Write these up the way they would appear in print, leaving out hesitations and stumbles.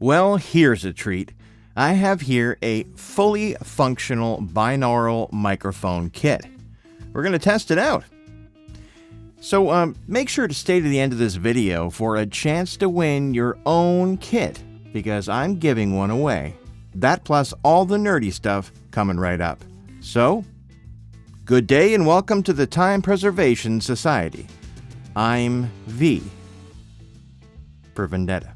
Well, here's a treat. I have here a fully functional binaural microphone kit. We're going to test it out. So make sure to stay to the end of this video for a chance to win your own kit, because I'm giving one away. That plus all the nerdy stuff coming right up. So, good day and welcome to the Time Preservation Society. I'm V for Vendetta.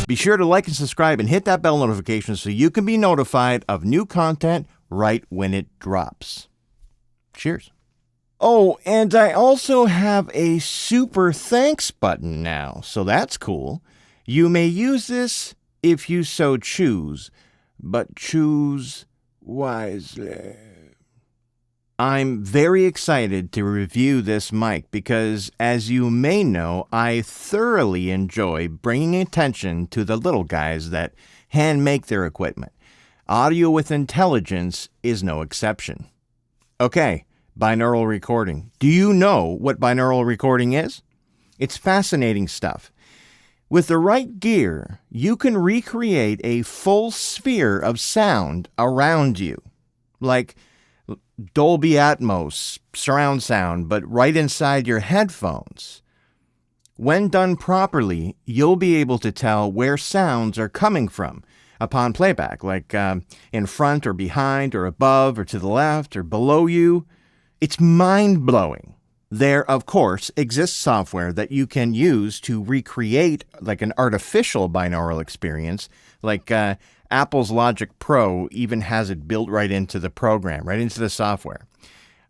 Be sure to like and subscribe and hit that bell notification so you can be notified of new content right when it drops. Cheers. Oh, and I also have a super thanks button now, so that's cool. You may use this if you so choose, but choose wisely. I'm very excited to review this mic because, as you may know, I thoroughly enjoy bringing attention to the little guys that hand make their equipment. Audio with intelligence is no exception. Okay, binaural recording. Do you know what binaural recording is? It's fascinating stuff. With the right gear, you can recreate a full sphere of sound around you, like Dolby Atmos, surround sound, but right inside your headphones. When done properly, you'll be able to tell where sounds are coming from upon playback, like in front or behind or above or to the left or below you. It's mind-blowing. There, of course, exists software that you can use to recreate like an artificial binaural experience, like Apple's Logic Pro even has it built right into the program, right into the software.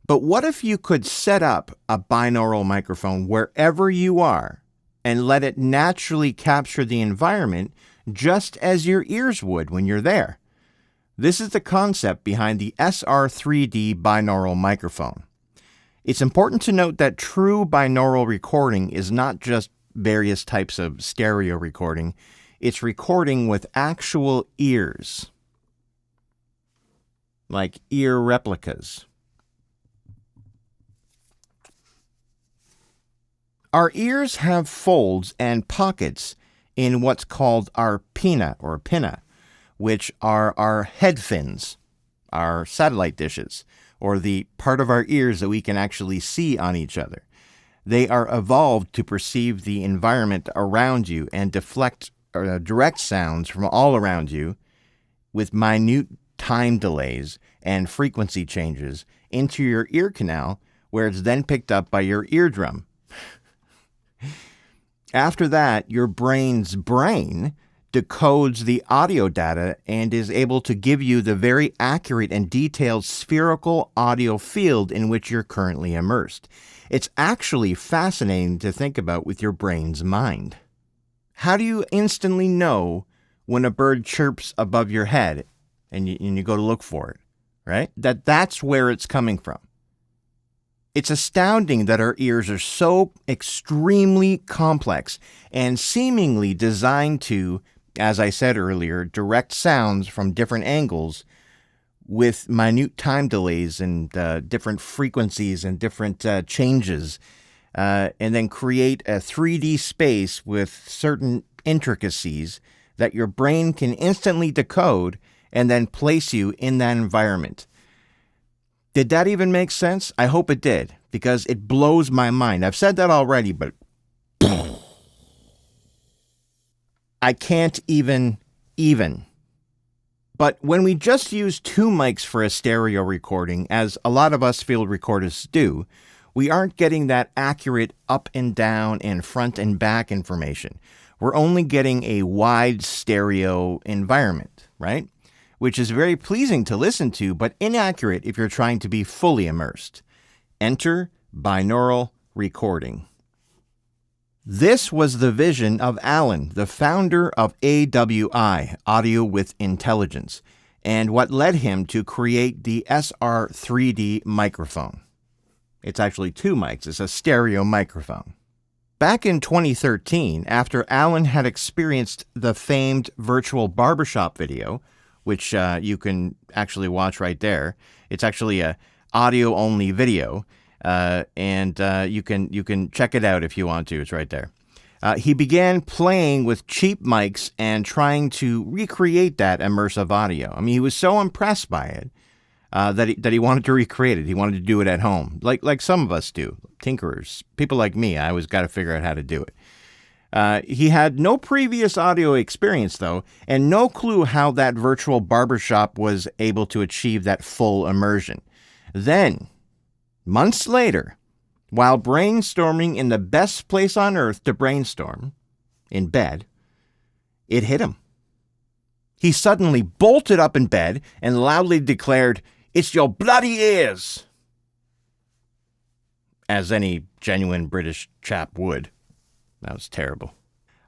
But what if you could set up a binaural microphone wherever you are and let it naturally capture the environment just as your ears would when you're there? This is the concept behind the SR3D Binaural microphone. It's important to note that true binaural recording is not just various types of stereo recording. It's recording with actual ears, like ear replicas. Our ears have folds and pockets in what's called our pinna or pinna, which are our head fins, our satellite dishes, or the part of our ears that we can actually see on each other. They are evolved to perceive the environment around you and deflect or direct sounds from all around you with minute time delays and frequency changes into your ear canal, where it's then picked up by your eardrum. After that, your brain's brain decodes the audio data and is able to give you the very accurate and detailed spherical audio field in which you're currently immersed. It's actually fascinating to think about with your brain's mind. How do you instantly know when a bird chirps above your head and you go to look for it, right? That's where it's coming from. It's astounding that our ears are so extremely complex and seemingly designed to, as I said earlier, direct sounds from different angles with minute time delays and different frequencies and different changes, and then create a 3D space with certain intricacies that your brain can instantly decode and then place you in that environment. Did that even make sense? I hope it did, because it blows my mind. I've said that already, but I can't even. But when we just use two mics for a stereo recording, as a lot of us field recorders do, we aren't getting that accurate up and down and front and back information. We're only getting a wide stereo environment, right? Which is very pleasing to listen to, but inaccurate if you're trying to be fully immersed. Enter binaural recording. This was the vision of Alan, the founder of AWI, Audio with Intelligence, and what led him to create the SR3D microphone. It's actually two mics. It's a stereo microphone. Back in 2013, after Alan had experienced the famed virtual barbershop video, which you can actually watch right there. It's actually a audio-only video. and you can check it out if you want to. It's right there. He began playing with cheap mics and trying to recreate that immersive audio. I mean, he was so impressed by it that he wanted to recreate it. He wanted to do it at home, like some of us do, tinkerers, people like me. I always got to figure out how to do it. He had no previous audio experience, though, and no clue how that virtual barbershop was able to achieve that full immersion. Then, months later, while brainstorming in the best place on earth to brainstorm, in bed, it hit him. He suddenly bolted up in bed and loudly declared, "It's your bloody ears!" As any genuine British chap would. That was terrible.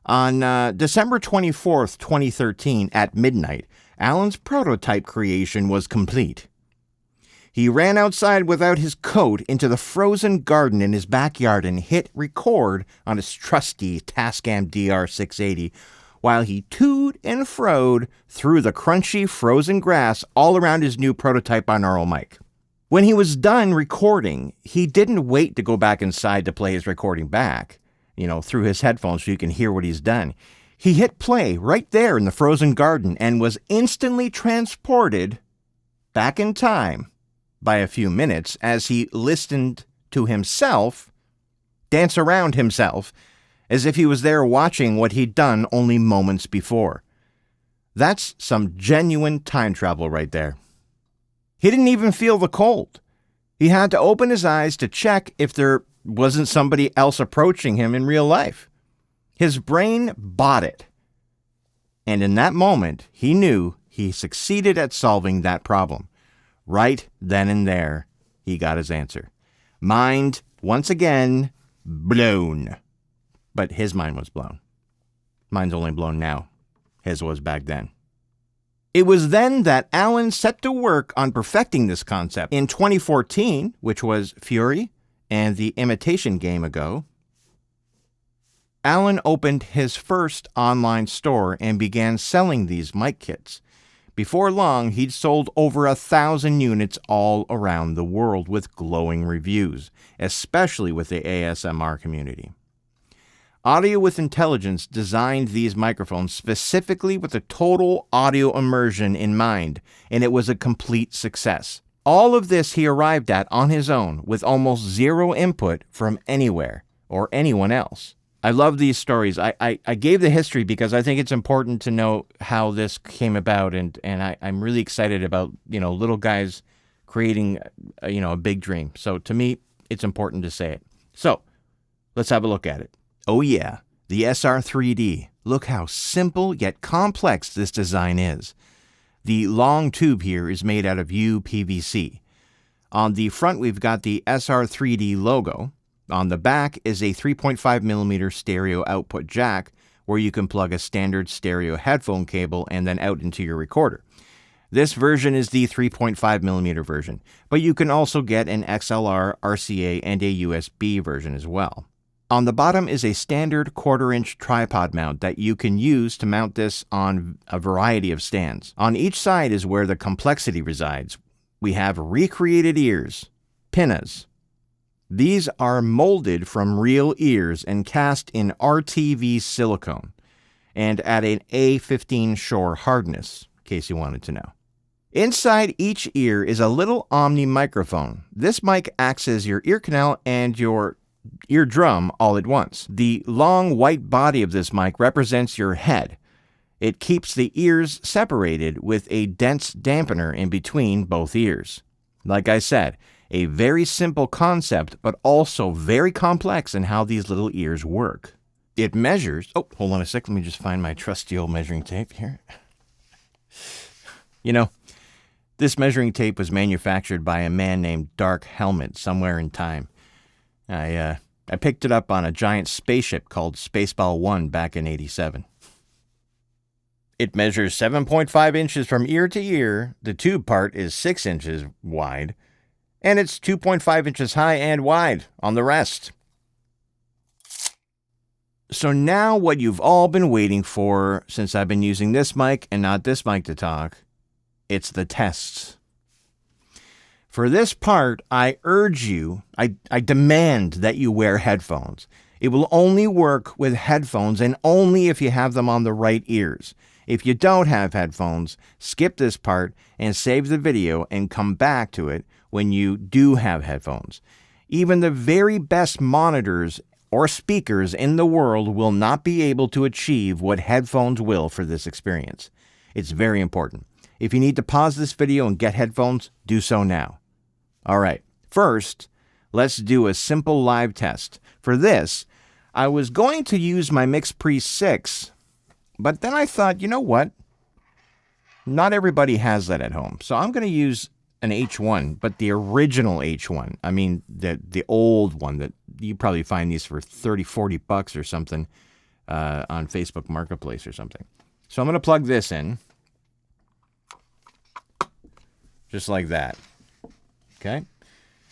On December 24th, 2013, at midnight, Alan's prototype creation was complete. He ran outside without his coat into the frozen garden in his backyard and hit record on his trusty Tascam DR680 while he tooed and froed through the crunchy frozen grass all around his new prototype binaural mic. When he was done recording, he didn't wait to go back inside to play his recording back, through his headphones so you can hear what he's done. He hit play right there in the frozen garden and was instantly transported back in time by a few minutes as he listened to himself dance around himself as if he was there watching what he'd done only moments before. That's some genuine time travel right there. He didn't even feel the cold. He had to open his eyes to check if there wasn't somebody else approaching him in real life. His brain bought it. And in that moment, he knew he succeeded at solving that problem. Right then and there, he got his answer. Mind, once again, blown. But his mind was blown. Mine's only blown now. His was back then. It was then that Alan set to work on perfecting this concept. In 2014, which was Fury and the Imitation Game ago, Alan opened his first online store and began selling these mic kits. Before long, he'd sold over 1,000 units all around the world with glowing reviews, especially with the ASMR community. Audio with Intelligence designed these microphones specifically with a total audio immersion in mind, and it was a complete success. All of this he arrived at on his own with almost zero input from anywhere or anyone else. I love these stories. I gave the history because I think it's important to know how this came about, and I'm really excited about, little guys creating, a big dream. So to me, it's important to say it. So let's have a look at it. Oh yeah, the SR3D. Look how simple yet complex this design is. The long tube here is made out of UPVC. On the front, we've got the SR3D logo. On the back is a 3.5mm stereo output jack where you can plug a standard stereo headphone cable and then out into your recorder. This version is the 3.5mm version, but you can also get an XLR, RCA, and a USB version as well. On the bottom is a standard 1/4-inch tripod mount that you can use to mount this on a variety of stands. On each side is where the complexity resides. We have recreated ears, pinnas. These are molded from real ears and cast in RTV silicone and at an A15 Shore hardness, in case you wanted to know. Inside each ear is a little Omni microphone. This mic acts as your ear canal and your eardrum all at once. The long white body of this mic represents your head. It keeps the ears separated with a dense dampener in between both ears. Like I said, a very simple concept, but also very complex in how these little ears work. It measures... Oh, hold on a sec. Let me just find my trusty old measuring tape here. This measuring tape was manufactured by a man named Dark Helmet somewhere in time. I picked it up on a giant spaceship called Spaceball 1 back in '87. It measures 7.5 inches from ear to ear. The tube part is 6 inches wide. And it's 2.5 inches high and wide on the rest. So now what you've all been waiting for, since I've been using this mic and not this mic to talk, it's the tests. For this part, I urge you, I demand that you wear headphones. It will only work with headphones and only if you have them on the right ears. If you don't have headphones, skip this part and save the video and come back to it when you do have headphones. Even the very best monitors or speakers in the world will not be able to achieve what headphones will for this experience. It's very important. If you need to pause this video and get headphones, do so now. All right, first, let's do a simple live test. For this, I was going to use my MixPre 6, but then I thought, you know what? Not everybody has that at home. So I'm going to use an H1, but the original H1. I mean, the old one that you probably find these for 30, 40 bucks or something on Facebook Marketplace or something. So I'm going to plug this in. Just like that. Okay?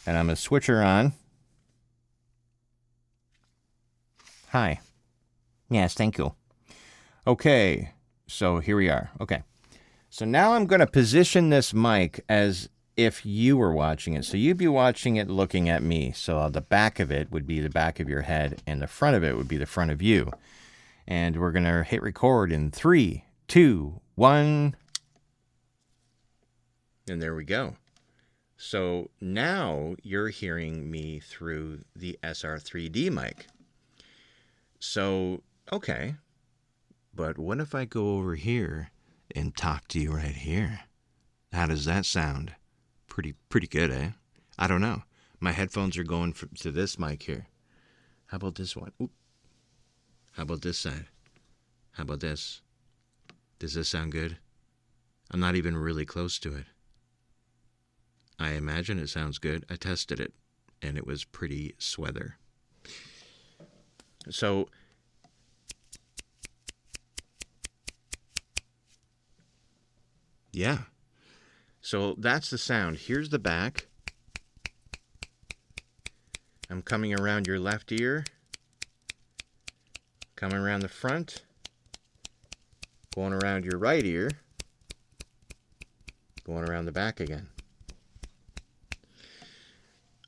And I'm going to switch her on. Hi. Yes, thank you. Okay, so here we are. Okay. So now I'm going to position this mic as if you were watching it. So you'd be watching it looking at me. So the back of it would be the back of your head, and the front of it would be the front of you. And we're going to hit record in 3, 2, 1. And there we go. So now you're hearing me through the SR3D mic. So, okay. But what if I go over here and talk to you right here? How does that sound? Pretty good, eh? I don't know. My headphones are going to this mic here. How about this one? Oop. How about this side? How about this? Does this sound good? I'm not even really close to it. I imagine it sounds good. I tested it, and it was pretty sweather. So, yeah. So that's the sound. Here's the back. I'm coming around your left ear. Coming around the front. Going around your right ear. Going around the back again.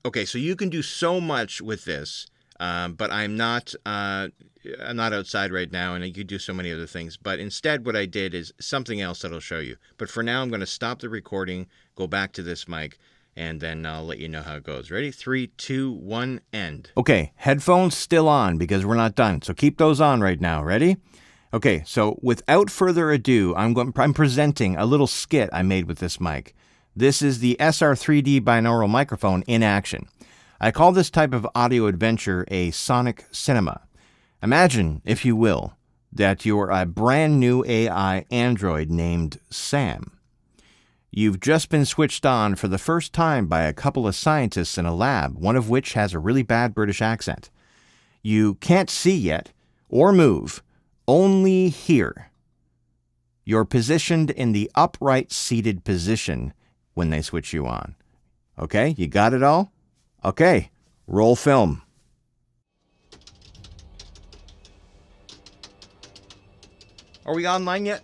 Okay, so you can do so much with this, but I'm not outside right now, and you could do so many other things. But instead, what I did is something else that I'll show you. But for now, I'm going to stop the recording, go back to this mic, and then I'll let you know how it goes. Ready? 3, 2, 1, end. Okay, headphones still on because we're not done. So keep those on right now. Ready? Okay, so without further ado, I'm presenting a little skit I made with this mic. This is the SR3D binaural microphone in action. I call this type of audio adventure a SonicCinema. Imagine, if you will, that you're a brand new AI android named Sam. You've just been switched on for the first time by a couple of scientists in a lab, one of which has a really bad British accent. You can't see yet or move, only hear. You're positioned in the upright seated position when they switch you on. Okay, you got it all? Okay, roll film. Are we online yet?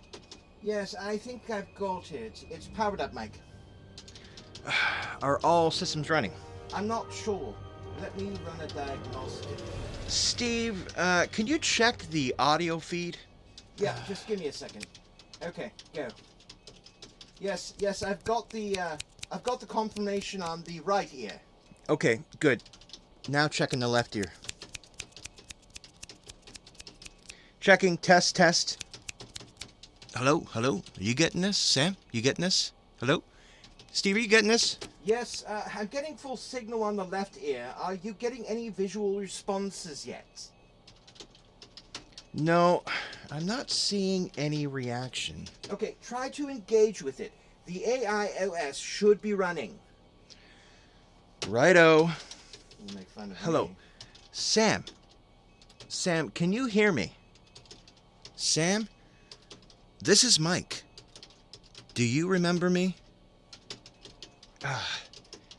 Yes, I think I've got it. It's powered up, Mike. Are all systems running? I'm not sure. Let me run a diagnostic. Steve, can you check the audio feed? Yeah, just give me a second. Okay, go. Yes, I've got the confirmation on the right ear. Okay, good. Now checking the left ear. Checking, test. Hello? Are you getting this? Sam, you getting this? Hello? Steve, are you getting this? Yes, I'm getting full signal on the left ear. Are you getting any visual responses yet? No, I'm not seeing any reaction. Okay, try to engage with it. The AI OS should be running. Righto. We'll make fun of Hello. me. Sam, can you hear me? Sam? This is Mike. Do you remember me?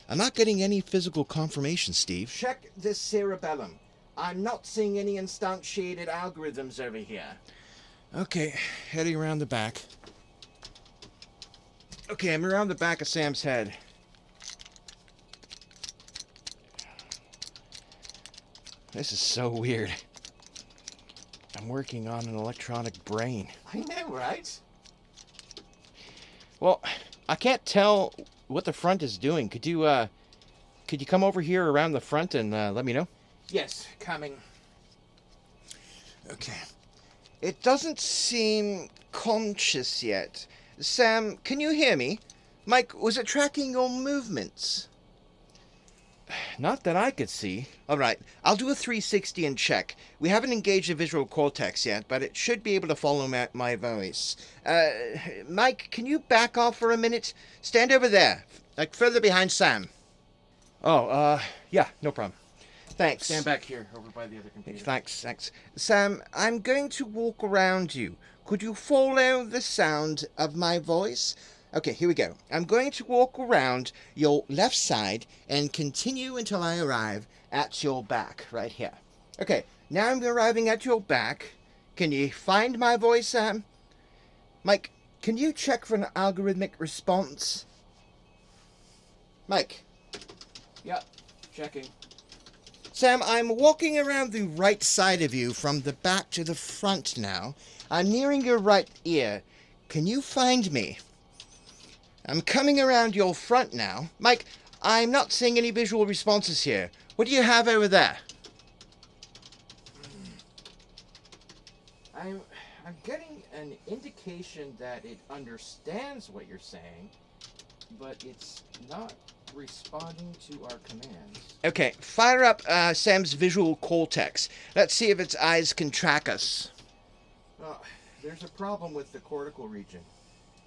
I'm not getting any physical confirmation, Steve. Check the cerebellum. I'm not seeing any instantiated algorithms over here. Okay, heading around the back. Okay, I'm around the back of Sam's head. This is so weird. I'm working on an electronic brain. I know, right? Well, I can't tell what the front is doing. Could you come over here around the front and let me know? Yes, coming. Okay. It doesn't seem conscious yet. Sam, can you hear me? Mike, was it tracking your movements? Not that I could see. All right, I'll do a 360 and check. We haven't engaged the visual cortex yet, but it should be able to follow my voice. Mike, can you back off for a minute? Stand over there, like further behind Sam. Oh, yeah, no problem. Thanks. Stand back here, over by the other computer. Thanks. Sam, I'm going to walk around you. Could you follow the sound of my voice? Okay, here we go. I'm going to walk around your left side and continue until I arrive at your back, right here. Okay, now I'm arriving at your back. Can you find my voice, Sam? Mike, can you check for an algorithmic response? Mike. Yep, checking. Sam, I'm walking around the right side of you from the back to the front now. I'm nearing your right ear. Can you find me? I'm coming around your front now. Mike, I'm not seeing any visual responses here. What do you have over there? I'm getting an indication that it understands what you're saying, but it's not responding to our commands. Okay, fire up Sam's visual cortex. Let's see if its eyes can track us. Well, there's a problem with the cortical region.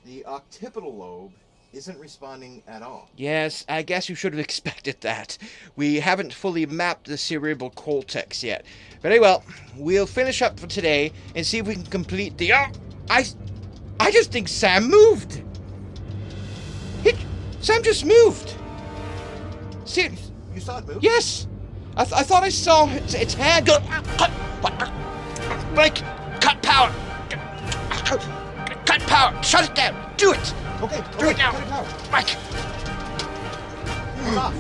The occipital lobe isn't responding at all. Yes, I guess you should have expected that. We haven't fully mapped the cerebral cortex yet. Very well, we'll finish up for today and see if we can complete the... I just think Sam moved. Sam just moved. See, You saw it move? yes, I thought I saw its hand go... Mike, cut power. Cut power. Shut it down. Do it. Okay, Do it now. cut it out. Mike. It's off.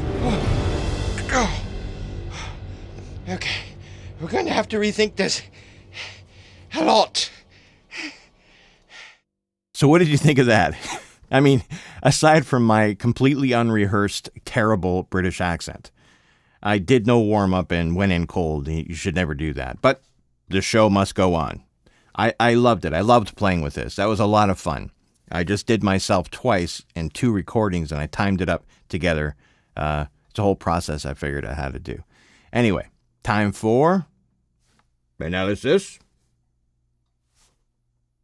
Okay, we're going to have to rethink this a lot. So what did you think of that? I mean, aside from my completely unrehearsed, terrible British accent, I did no warm-up and went in cold. You should never do that. But the show must go on. I loved it. I loved playing with this. That was a lot of fun. I just did myself twice in 2 recordings, and I timed it up together. It's a whole process I figured out how to do. Anyway, time for analysis.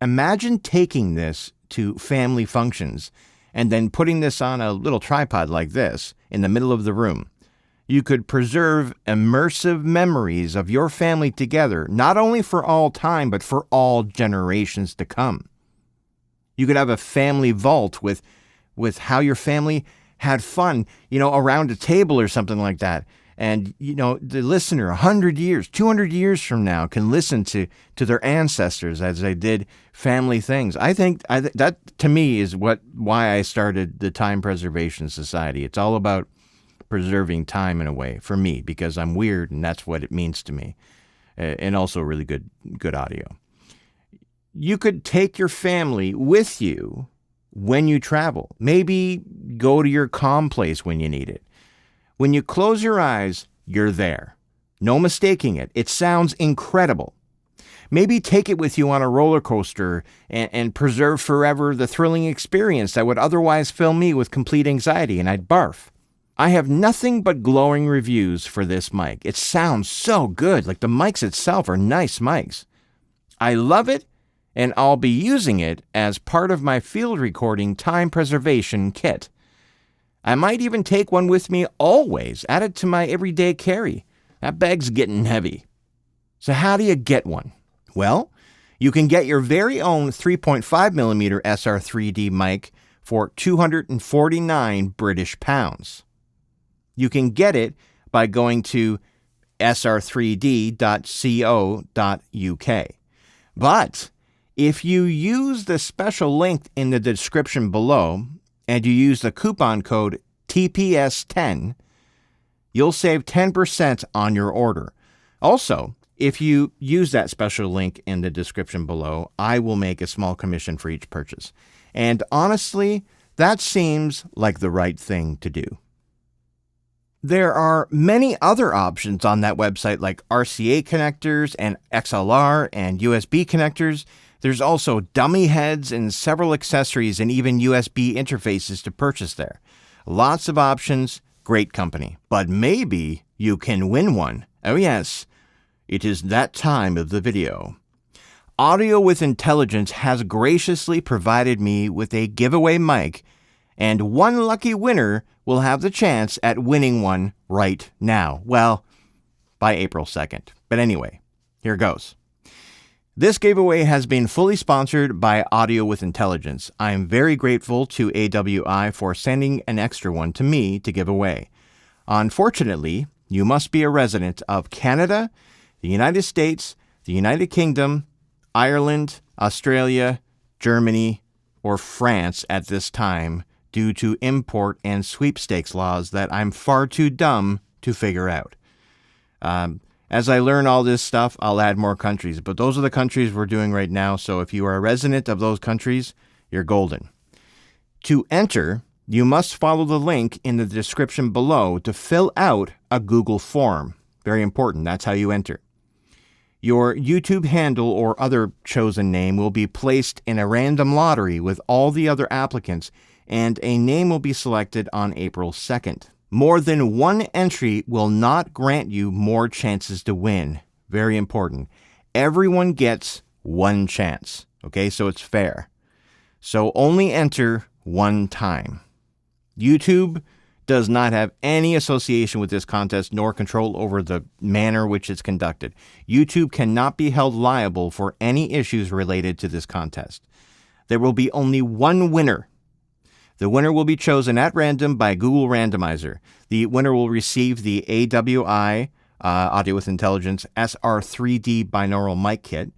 Imagine taking this to family functions and then putting this on a little tripod like this in the middle of the room. You could preserve immersive memories of your family together, not only for all time, but for all generations to come. You could have a family vault with how your family had fun, around a table or something like that. And, the listener 100 years, 200 years from now can listen to their ancestors as they did family things. I think that, to me, is why I started the Time Preservation Society. It's all about preserving time in a way for me, because I'm weird and that's what it means to me. And also really good audio. You could take your family with you when you travel. Maybe go to your comm place when you need it. When you close your eyes, you're there. No mistaking it. It sounds incredible. Maybe take it with you on a roller coaster and preserve forever the thrilling experience that would otherwise fill me with complete anxiety and I'd barf. I have nothing but glowing reviews for this mic. It sounds so good. Like the mics itself are nice mics. I love it, and I'll be using it as part of my field recording time preservation kit. I might even take one with me always, add it to my everyday carry. That bag's getting heavy. So how do you get one? Well, you can get your very own 3.5mm SR3D mic for 249 British pounds. You can get it by going to sr3d.co.uk. But if you use the special link in the description below and you use the coupon code TPS10, you'll save 10% on your order. Also, if you use that special link in the description below, I will make a small commission for each purchase. And honestly, that seems like the right thing to do. There are many other options on that website like RCA connectors and XLR and USB connectors. There's also dummy heads and several accessories and even USB interfaces to purchase there. Lots of options, great company. But maybe you can win one. Oh yes, it is that time of the video. Audio with Intelligence has graciously provided me with a giveaway mic, and one lucky winner will have the chance at winning one right now. Well, by April 2nd. But anyway, here goes. This giveaway has been fully sponsored by Audio with Intelligence. I am very grateful to AWI for sending an extra one to me to give away. Unfortunately, you must be a resident of Canada, the United States, the United Kingdom, Ireland, Australia, Germany, or France at this time due to import and sweepstakes laws that I'm far too dumb to figure out. As I learn all this stuff, I'll add more countries, but those are the countries we're doing right now, so if you are a resident of those countries, you're golden. To enter, you must follow the link in the description below to fill out a Google form. Very important, that's how you enter. Your YouTube handle or other chosen name will be placed in a random lottery with all the other applicants, and a name will be selected on April 2nd. More than one entry will not grant you more chances to win. Very important. Everyone gets one chance. Okay, so it's fair. So only enter one time. YouTube does not have any association with this contest nor control over the manner which it's conducted. YouTube cannot be held liable for any issues related to this contest. There will be only one winner. The winner will be chosen at random by Google Randomizer. The winner will receive the AWI Audio with Intelligence SR3D Binaural Mic Kit.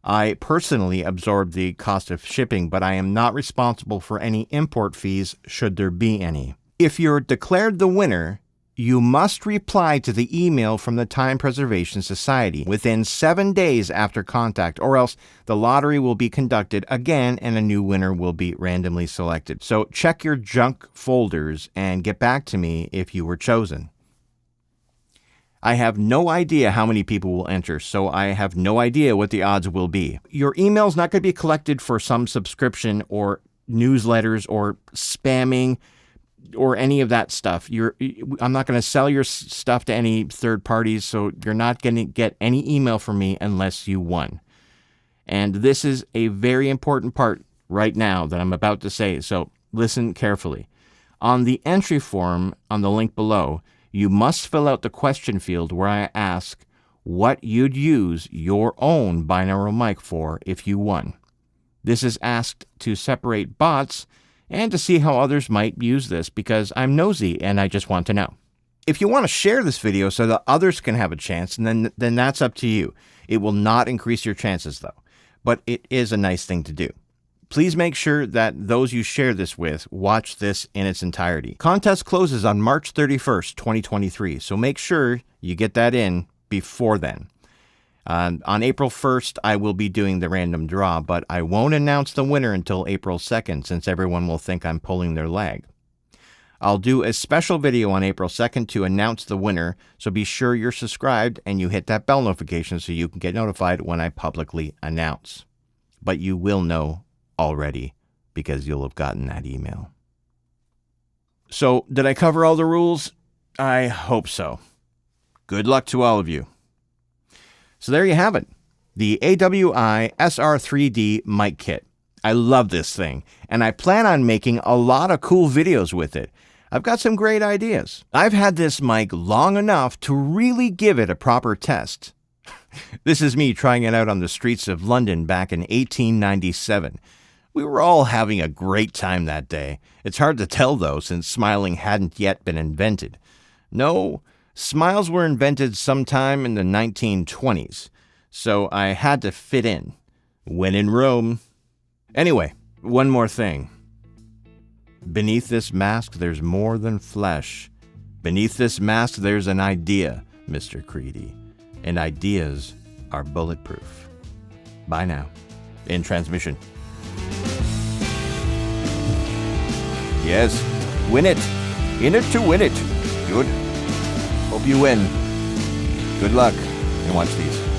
I personally absorb the cost of shipping, but I am not responsible for any import fees should there be any. If you're declared the winner, you must reply to the email from the Time Preservation Society within 7 days after contact, or else the lottery will be conducted again and a new winner will be randomly selected. So check your junk folders and get back to me if you were chosen. I have no idea how many people will enter, so I have no idea what the odds will be. Your email is not going to be collected for some subscription or newsletters or spamming or any of that stuff. I'm not going to sell your stuff to any third parties, so you're not going to get any email from me unless you won. And this is a very important part right now that I'm about to say, so listen carefully. On the entry form on the link below, you must fill out the question field where I ask what you'd use your own binaural mic for if you won. This is asked to separate bots and to see how others might use this because I'm nosy and I just want to know. If you want to share this video so that others can have a chance, then that's up to you. It will not increase your chances though, but it is a nice thing to do. Please make sure that those you share this with watch this in its entirety. Contest closes on March 31st, 2023, so make sure you get that in before then. On April 1st, I will be doing the random draw, but I won't announce the winner until April 2nd since everyone will think I'm pulling their leg. I'll do a special video on April 2nd to announce the winner, so be sure you're subscribed and you hit that bell notification so you can get notified when I publicly announce. But you will know already because you'll have gotten that email. So, did I cover all the rules? I hope so. Good luck to all of you. So there you have it, the AWI SR3D Mic Kit. I love this thing, and I plan on making a lot of cool videos with it. I've got some great ideas. I've had this mic long enough to really give it a proper test. This is me trying it out on the streets of London back in 1897. We were all having a great time that day. It's hard to tell, though, since smiling hadn't yet been invented. No, smiles were invented sometime in the 1920s, so I had to fit in. When in Rome. Anyway, one more thing. Beneath this mask, there's more than flesh. Beneath this mask, there's an idea, Mr. Creedy. and ideas are bulletproof. Bye now. In transmission. Yes, win it. In it to win it. Good. Hope you win. Good luck, and watch these.